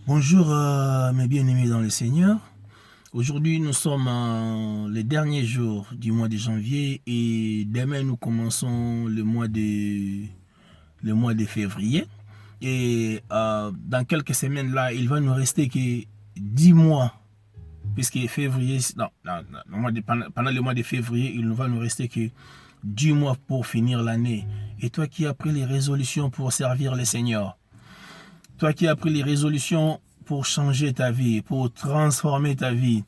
Bonjour mes bien-aimés dans le Seigneur. Aujourd'hui nous sommes les derniers jours du mois de janvier et demain nous commençons le mois de février. Et dans quelques semaines là, il va nous rester que 10 mois. Puisque février, pendant le mois de février, il ne va nous rester que 10 mois pour finir l'année. Et toi qui as pris les résolutions pour servir le Seigneur, toi qui as pris les résolutions pour changer ta vie, pour transformer ta vie,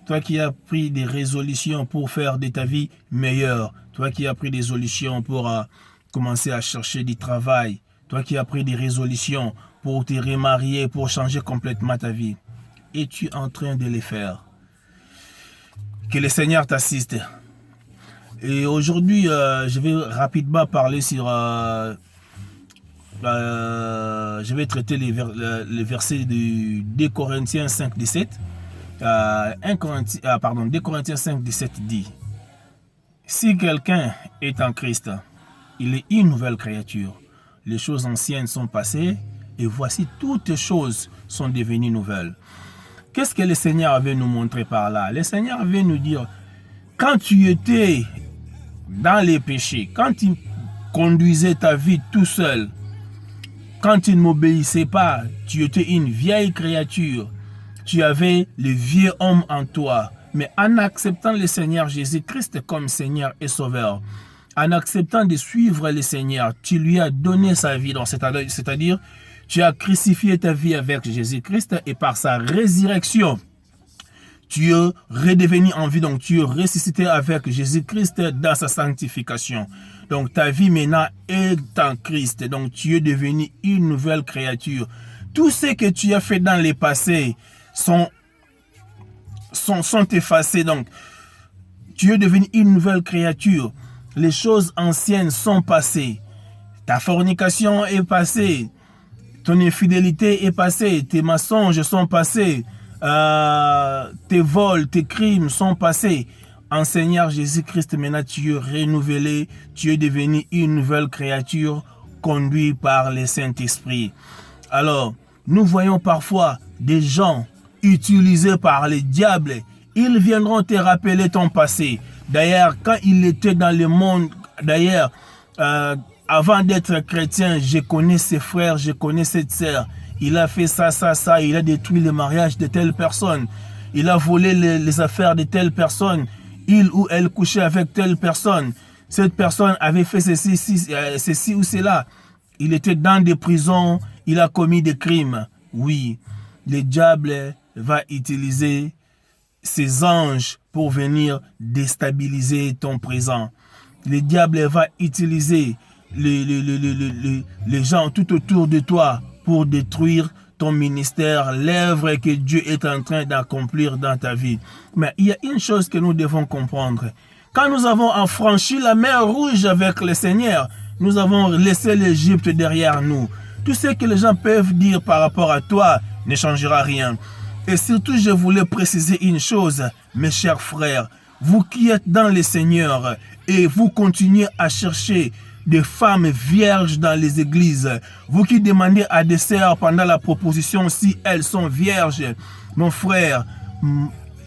toi qui as pris des résolutions pour faire de ta vie meilleure, toi qui as pris des résolutions pour commencer à chercher du travail, toi qui as pris des résolutions pour te remarier, pour changer complètement ta vie, es-tu en train de les faire? Que le Seigneur t'assiste. Et aujourd'hui, je vais rapidement parler sur... je vais traiter les versets de 2 Corinthiens 5, 17. 2 Corinthiens 5, 17 dit: si quelqu'un est en Christ, il est une nouvelle créature. Les choses anciennes sont passées et voici toutes choses sont devenues nouvelles. Qu'est-ce que le Seigneur veut nous montrer par là? Le Seigneur veut nous dire, quand tu étais dans les péchés, quand tu conduisais ta vie tout seul, quand tu ne m'obéissais pas, tu étais une vieille créature. Tu avais le vieux homme en toi. Mais en acceptant le Seigneur Jésus-Christ comme Seigneur et Sauveur, en acceptant de suivre le Seigneur, tu lui as donné sa vie. C'est-à-dire, tu as crucifié ta vie avec Jésus-Christ et par sa résurrection, tu es redevenu en vie, donc tu es ressuscité avec Jésus-Christ dans sa sanctification. Donc ta vie maintenant est en Christ, donc tu es devenu une nouvelle créature. Tout ce que tu as fait dans le passé sont effacés, donc tu es devenu une nouvelle créature. Les choses anciennes sont passées. Ta fornication est passée, ton infidélité est passée, tes mensonges sont passés. Tes vols, tes crimes sont passés. En Seigneur Jésus-Christ, maintenant tu es renouvelé, tu es devenu une nouvelle créature conduit par le Saint-Esprit. Alors, nous voyons parfois des gens utilisés par le diable. Ils viendront te rappeler ton passé. D'ailleurs, quand il était dans le monde, avant d'être chrétien, je connais ses frères, je connais cette sœur. Il a fait ça, il a détruit le mariage de telle personne. Il a volé les affaires de telle personne. Il ou elle couchait avec telle personne. Cette personne avait fait ceci ou cela. Il était dans des prisons, il a commis des crimes. Oui, le diable va utiliser ses anges pour venir déstabiliser ton présent. Le diable va utiliser les gens tout autour de toi pour détruire ton ministère, l'œuvre que Dieu est en train d'accomplir dans ta vie. Mais il y a une chose que nous devons comprendre. Quand nous avons affranchi la mer Rouge avec le Seigneur, nous avons laissé l'Égypte derrière nous. Tout ce que les gens peuvent dire par rapport à toi ne changera rien. Et surtout, je voulais préciser une chose, mes chers frères. Vous qui êtes dans le Seigneur et vous continuez à chercher des femmes vierges dans les églises. Vous qui demandez à des sœurs pendant la proposition si elles sont vierges, mon frère,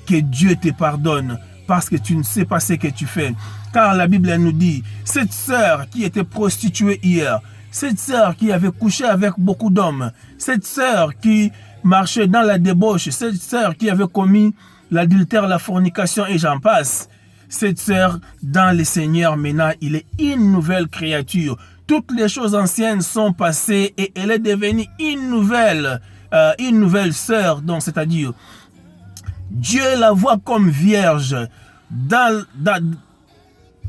que Dieu te pardonne parce que tu ne sais pas ce que tu fais. Car la Bible nous dit, cette sœur qui était prostituée hier, cette sœur qui avait couché avec beaucoup d'hommes, cette sœur qui marchait dans la débauche, cette sœur qui avait commis l'adultère, la fornication et j'en passe. Cette sœur, dans le Seigneur, maintenant, il est une nouvelle créature. Toutes les choses anciennes sont passées et elle est devenue une nouvelle sœur. Donc, c'est-à-dire, Dieu la voit comme vierge. Dans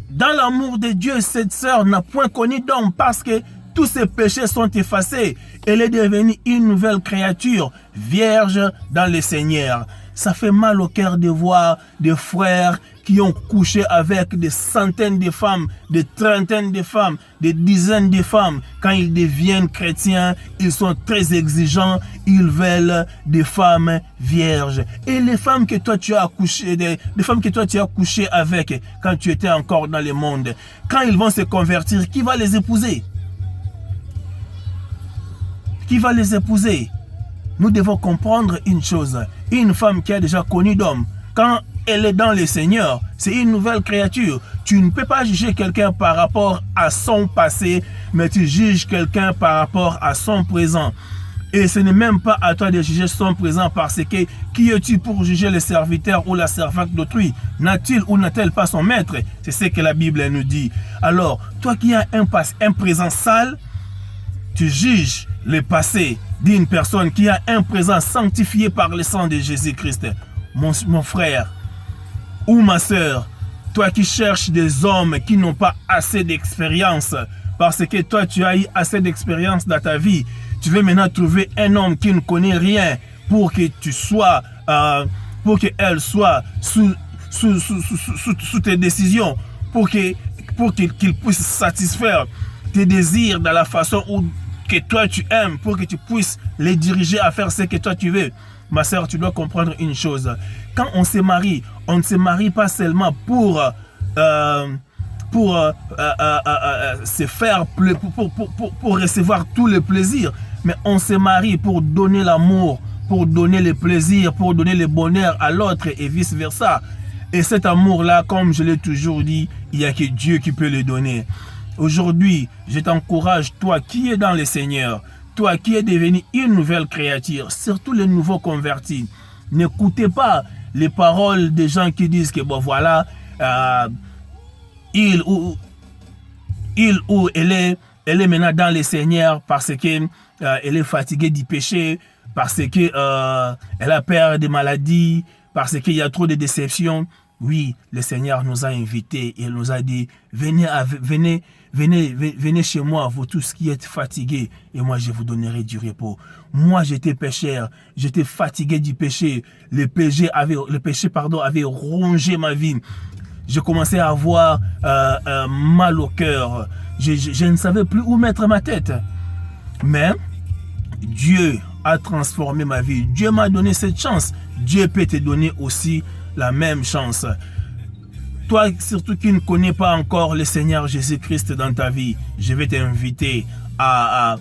l'amour de Dieu, cette sœur n'a point connu d'homme parce que tous ses péchés sont effacés. Elle est devenue une nouvelle créature, vierge dans le Seigneur. Ça fait mal au cœur de voir des frères qui ont couché avec des centaines de femmes, des trentaines de femmes, des dizaines de femmes. Quand ils deviennent chrétiens, ils sont très exigeants. Ils veulent des femmes vierges. Et les femmes que toi tu as couché, des femmes que toi tu as couché avec quand tu étais encore dans le monde, quand ils vont se convertir, qui va les épouser? Qui va les épouser? nous devons comprendre une chose. Une femme qui a déjà connu d'homme, quand elle est dans le Seigneur, c'est une nouvelle créature. Tu ne peux pas juger quelqu'un par rapport à son passé, mais tu juges quelqu'un par rapport à son présent. Et ce n'est même pas à toi de juger son présent parce que qui es-tu pour juger le serviteur ou la servante d'autrui? N'a-t-il ou n'a-t-elle pas son maître? C'est ce que la Bible nous dit. Alors, toi qui as un présent sale, tu juges le passé d'une personne qui a un présent sanctifié par le sang de Jésus-Christ. Mon frère ou ma sœur, toi qui cherches des hommes qui n'ont pas assez d'expérience, parce que toi tu as eu assez d'expérience dans ta vie, tu veux maintenant trouver un homme qui ne connaît rien pour que tu sois, pour qu'elle soit sous tes décisions, pour qu'il puisse satisfaire tes désirs dans la façon que toi tu aimes, pour que tu puisses les diriger à faire ce que toi tu veux. Ma sœur, tu dois comprendre une chose. Quand on se marie, on ne se marie pas seulement pour se faire, pour recevoir tout le plaisir, mais on se marie pour donner l'amour, pour donner le plaisir, pour donner le bonheur à l'autre et vice versa. Et cet amour-là, comme je l'ai toujours dit, il n'y a que Dieu qui peut le donner. Aujourd'hui, je t'encourage, toi qui es dans le Seigneur, toi qui es devenu une nouvelle créature, surtout les nouveaux convertis, n'écoutez pas les paroles des gens qui disent que bon voilà, il ou elle est maintenant dans le Seigneur parce que elle est fatiguée du péché, parce que elle a peur des maladies, parce qu'il y a trop de déceptions. Oui, le Seigneur nous a invités et il nous a dit, venez chez moi, vous tous qui êtes fatigués, et moi je vous donnerai du repos. Moi j'étais pécheur, j'étais fatigué du péché. Le péché avait rongé ma vie. Je commençais à avoir mal au cœur. Je ne savais plus où mettre ma tête. Mais Dieu a transformé ma vie. Dieu m'a donné cette chance. Dieu peut te donner aussi la même chance. Toi, surtout qui ne connais pas encore le Seigneur Jésus-Christ dans ta vie, je vais t'inviter à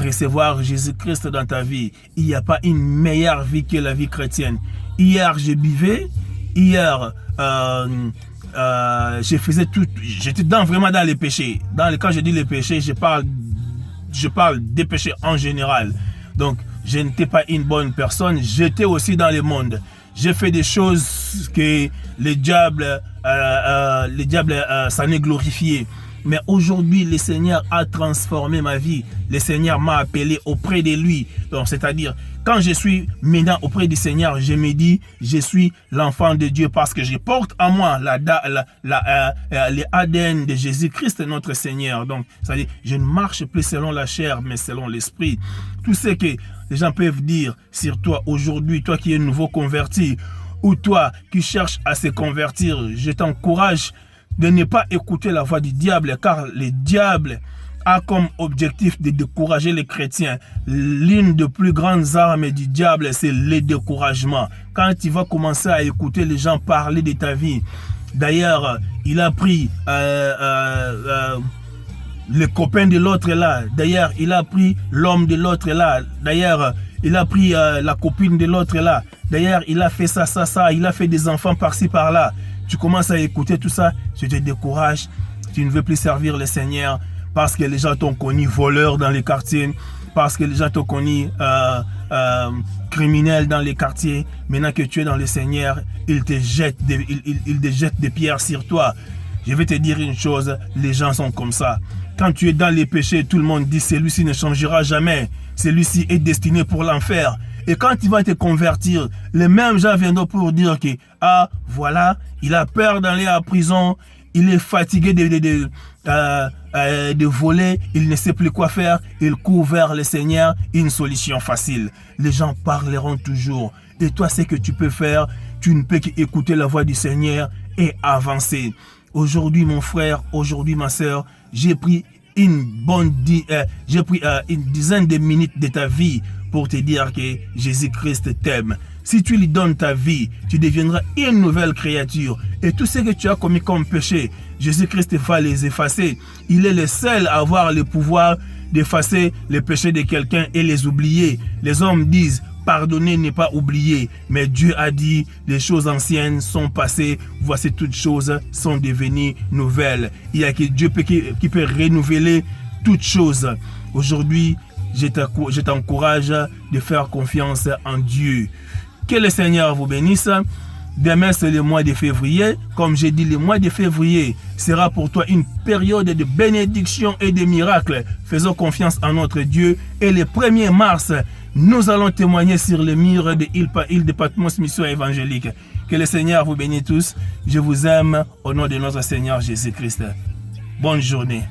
recevoir Jésus-Christ dans ta vie. Il n'y a pas une meilleure vie que la vie chrétienne. Hier, je buvais. Hier, je faisais tout. J'étais vraiment dans les péchés. Quand je dis les péchés, je parle des péchés en général. Donc, je n'étais pas une bonne personne. J'étais aussi dans le monde. J'ai fait des choses que le diable s'en est glorifié. Mais aujourd'hui, le Seigneur a transformé ma vie. Le Seigneur m'a appelé auprès de lui. Donc, c'est-à-dire, quand je suis maintenant auprès du Seigneur, je me dis, je suis l'enfant de Dieu parce que je porte en moi l'ADN de Jésus-Christ, notre Seigneur. Donc, c'est-à-dire, je ne marche plus selon la chair, mais selon l'esprit. Tout ce que les gens peuvent dire sur toi aujourd'hui, toi qui es nouveau converti, ou toi qui cherches à se convertir, je t'encourage de ne pas écouter la voix du diable, car le diable a comme objectif de décourager les chrétiens. L'une des plus grandes armes du diable, c'est le découragement. Quand tu vas commencer à écouter les gens parler de ta vie, d'ailleurs, il a pris le copain de l'autre là. D'ailleurs, il a pris l'homme de l'autre là. D'ailleurs, il a pris la copine de l'autre là. D'ailleurs, il a fait ça. Il a fait des enfants par-ci, par-là. Tu commences à écouter tout ça, tu te décourages. Tu ne veux plus servir le Seigneur parce que les gens t'ont connu voleur dans les quartiers, parce que les gens t'ont connu criminel dans les quartiers. Maintenant que tu es dans le Seigneur, il te jette des pierres sur toi. Je vais te dire une chose, les gens sont comme ça. Quand tu es dans les péchés, tout le monde dit celui-ci ne changera jamais. Celui-ci est destiné pour l'enfer. Et quand tu vas te convertir, les mêmes gens viendront pour dire que, ah, voilà, il a peur d'aller à prison, il est fatigué de voler, il ne sait plus quoi faire, il court vers le Seigneur, une solution facile. Les gens parleront toujours. Et toi, ce que tu peux faire, tu ne peux qu'écouter la voix du Seigneur et avancer. Aujourd'hui, mon frère, aujourd'hui, ma sœur, j'ai pris une dizaine de minutes de ta vie pour te dire que Jésus-Christ t'aime. Si tu lui donnes ta vie, tu deviendras une nouvelle créature. Et tout ce que tu as commis comme péché, Jésus-Christ va les effacer. Il est le seul à avoir le pouvoir d'effacer les péchés de quelqu'un et les oublier. Les hommes disent, pardonner n'est pas oublier. Mais Dieu a dit, les choses anciennes sont passées, voici toutes choses sont devenues nouvelles. Il y a que Dieu qui peut renouveler toutes choses. Aujourd'hui, je t'encourage de faire confiance en Dieu. Que le Seigneur vous bénisse. Demain, c'est le mois de février. Comme j'ai dit, le mois de février sera pour toi une période de bénédiction et de miracles. Faisons confiance en notre Dieu. Et le 1er mars, nous allons témoigner sur le mur de île de Patmos Mission Évangélique. Que le Seigneur vous bénisse tous. Je vous aime au nom de notre Seigneur Jésus-Christ. Bonne journée.